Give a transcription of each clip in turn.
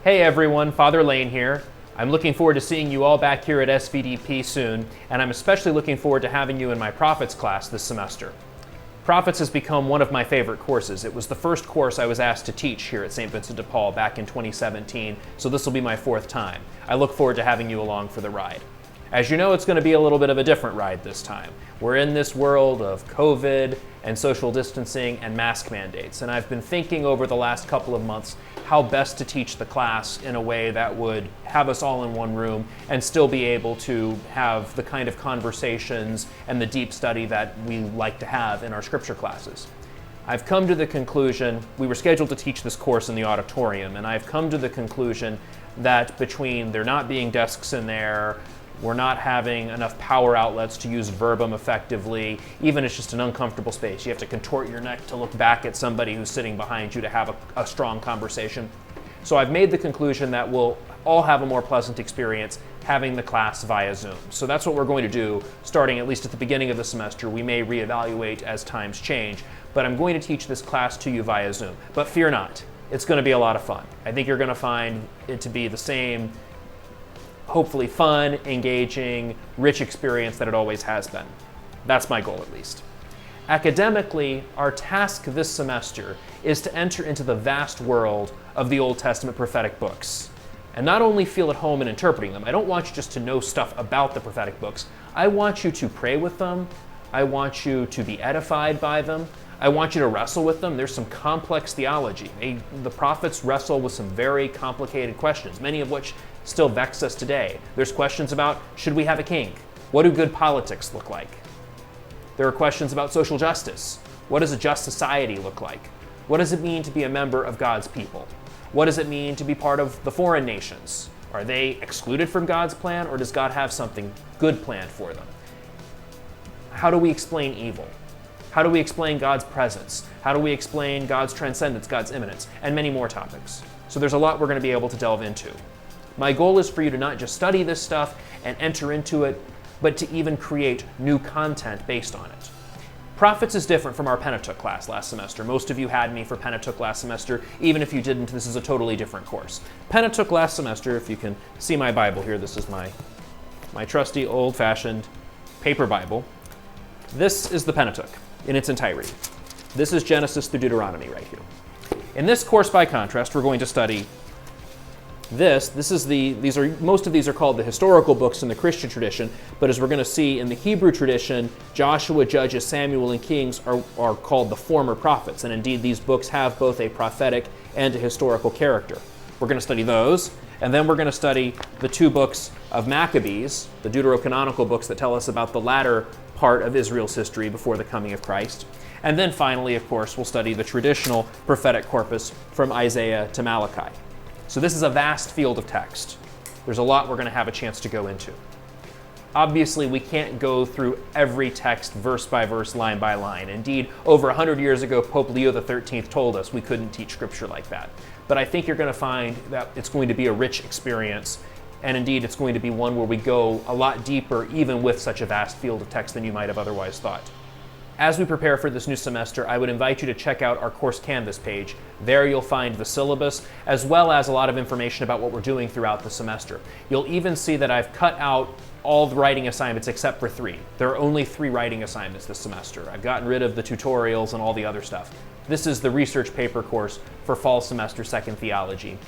Hey everyone, Father Lane here. I'm looking forward to seeing you all back here at SVDP soon, and I'm especially looking forward to having you in my Prophets class this semester. Prophets has become one of my favorite courses. It was the first course I was asked to teach here at St. Vincent de Paul back in 2017, so this will be my fourth time. I look forward to having you along for the ride. As you know, it's going to be a little bit of a different ride this time. We're in this world of COVID and social distancing and mask mandates, and I've been thinking over the last couple of months how best to teach the class in a way that would have us all in one room and still be able to have the kind of conversations and the deep study that we like to have in our scripture classes. I've come to the conclusion, we were scheduled to teach this course in the auditorium, and I've come to the conclusion that between there not being desks in there, we're not having enough power outlets to use verbum effectively. Even it's just an uncomfortable space. You have to contort your neck to look back at somebody who's sitting behind you to have a strong conversation. So I've made the conclusion that we'll all have a more pleasant experience having the class via Zoom. So that's what we're going to do, starting at least at the beginning of the semester. We may reevaluate as times change, but I'm going to teach this class to you via Zoom. But fear not, it's going to be a lot of fun. I think you're going to find it to be the same hopefully fun, engaging, rich experience that it always has been. That's my goal, at least. Academically, our task this semester is to enter into the vast world of the Old Testament prophetic books, and not only feel at home in interpreting them. I don't want you just to know stuff about the prophetic books. I want you to pray with them. I want you to be edified by them. I want you to wrestle with them. There's some complex theology. The prophets wrestle with some very complicated questions, many of which still vex us today. There's questions about, should we have a king? What do good politics look like? There are questions about social justice. What does a just society look like? What does it mean to be a member of God's people? What does it mean to be part of the foreign nations? Are they excluded from God's plan, or does God have something good planned for them? How do we explain evil? How do we explain God's presence? How do we explain God's transcendence, God's immanence, and many more topics? So there's a lot we're going to be able to delve into. My goal is for you to not just study this stuff and enter into it, but to even create new content based on it. Prophets is different from our Pentateuch class last semester. Most of you had me for Pentateuch last semester. Even if you didn't, this is a totally different course. Pentateuch last semester, if you can see my Bible here, this is my trusty old-fashioned paper Bible. This is the Pentateuch in its entirety. This is Genesis through Deuteronomy right here. In this course, by contrast, we're going to study most of these are called the historical books in the Christian tradition, but as we're going to see in the Hebrew tradition, Joshua, Judges, Samuel, and Kings are called the former prophets, and indeed these books have both a prophetic and a historical character. We're going to study those, and then we're going to study the two books of Maccabees, the deuterocanonical books that tell us about the latter part of Israel's history before the coming of Christ. And then finally, of course, we'll study the traditional prophetic corpus from Isaiah to Malachi. So this is a vast field of text. There's a lot we're going to have a chance to go into. Obviously, we can't go through every text verse by verse, line by line. Indeed, over 100 years ago, Pope Leo XIII told us we couldn't teach scripture like that. But I think you're going to find that it's going to be a rich experience, and indeed it's going to be one where we go a lot deeper, even with such a vast field of text than you might have otherwise thought. As we prepare for this new semester, I would invite you to check out our course Canvas page. There you'll find the syllabus, as well as a lot of information about what we're doing throughout the semester. You'll even see that I've cut out all the writing assignments except for 3. There are only 3 writing assignments this semester. I've gotten rid of the tutorials and all the other stuff. This is the research paper course for fall semester 2nd theology.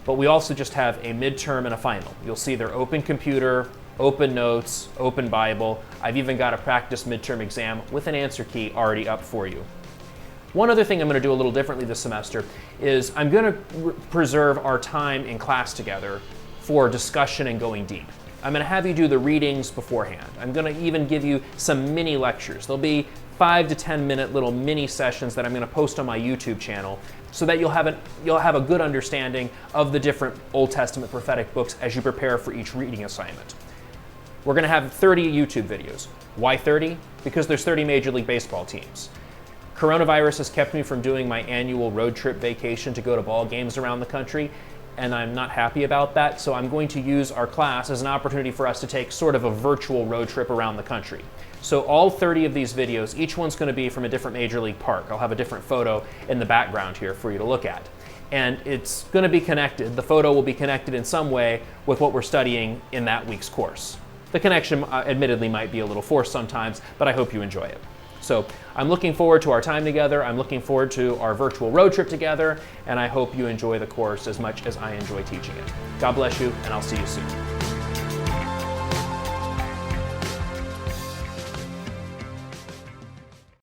But we also just have a midterm and a final. You'll see their open computer, open notes, open Bible. I've even got a practice midterm exam with an answer key already up for you. One other thing I'm going to do a little differently this semester is I'm going to preserve our time in class together for discussion and going deep. I'm going to have you do the readings beforehand. I'm going to even give you some mini lectures. There'll be 5 to 10 minute little mini sessions that I'm going to post on my YouTube channel so that you'll have a good understanding of the different Old Testament prophetic books as you prepare for each reading assignment. We're going to have 30 YouTube videos. Why 30? Because there's 30 Major League Baseball teams. Coronavirus has kept me from doing my annual road trip vacation to go to ball games around the country, and I'm not happy about that, so I'm going to use our class as an opportunity for us to take sort of a virtual road trip around the country. So all 30 of these videos, each one's going to be from a different Major League park. I'll have a different photo in the background here for you to look at. and it's going to be connected. The photo will be connected in some way with what we're studying in that week's course. The connection admittedly might be a little forced sometimes, but I hope you enjoy it. So I'm looking forward to our time together. I'm looking forward to our virtual road trip together, and I hope you enjoy the course as much as I enjoy teaching it. God bless you, and I'll see you soon.